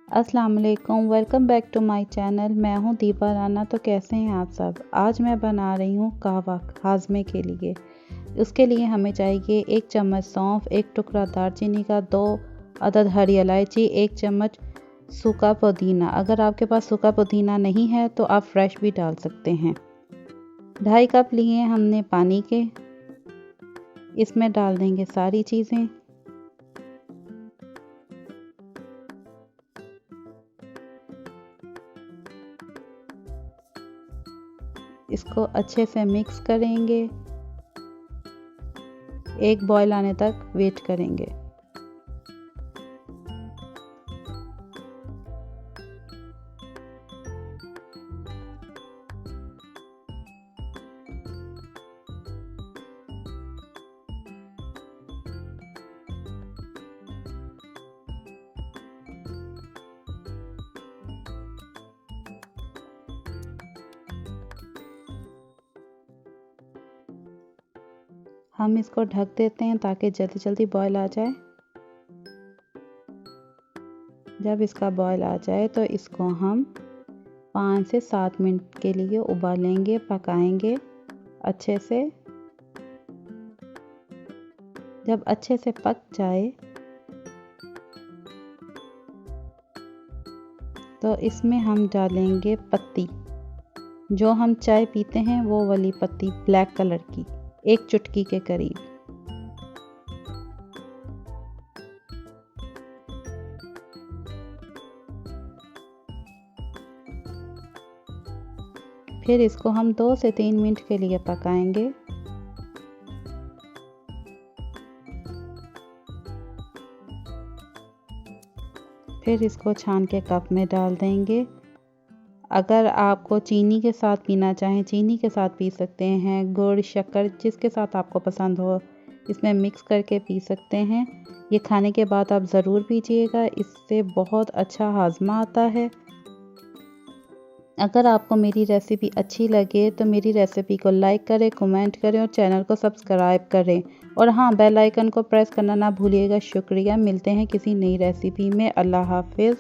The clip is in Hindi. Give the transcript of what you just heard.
अस्सलाम वालेकुम, welcome back to my channel. मैं हूं दीपा राना। तो कैसे हैं आप सब। आज मैं बना रही हूं कहवा हाजमे के लिए। उसके लिए हमें चाहिए 1 चम्मच सौंफ, 1 टुकड़ा दालचीनी का, 2 अदद हरी इलायची, 1 चम्मच सूखा पुदीना। अगर आपके पास सूखा पुदीना नहीं है तो आप फ्रेश भी डाल सकते हैं। 2.5 कप लिए हमने पानी के। इसमें डाल देंगे सारी चीज़ें। इसको अच्छे से मिक्स करेंगे। एक बॉयल आने तक वेट करेंगे। हम इसको ढक देते हैं ताकि जल्दी जल्दी बॉयल आ जाए। जब इसका बॉयल आ जाए तो इसको हम 5 से 7 मिनट के लिए उबालेंगे, पकाएंगे अच्छे से। जब अच्छे से पक जाए तो इसमें हम डालेंगे पत्ती, जो हम चाय पीते हैं वो वाली पत्ती, ब्लैक कलर की, 1 चुटकी के करीब। फिर इसको हम 2 से 3 मिनट के लिए पकाएंगे। फिर इसको छान के कप में डाल देंगे। अगर आपको चीनी के साथ पीना चाहें चीनी के साथ पी सकते हैं, गुड़, शक्कर, जिसके साथ आपको पसंद हो इसमें मिक्स करके पी सकते हैं। ये खाने के बाद आप ज़रूर पीजिएगा, इससे बहुत अच्छा हाजमा आता है। अगर आपको मेरी रेसिपी अच्छी लगे तो मेरी रेसिपी को लाइक करें, कमेंट करें और चैनल को सब्सक्राइब करें। और हाँ, बेल आइकन को प्रेस करना ना भूलिएगा। शुक्रिया। मिलते हैं किसी नई रेसिपी में। अल्लाह हाफिज़।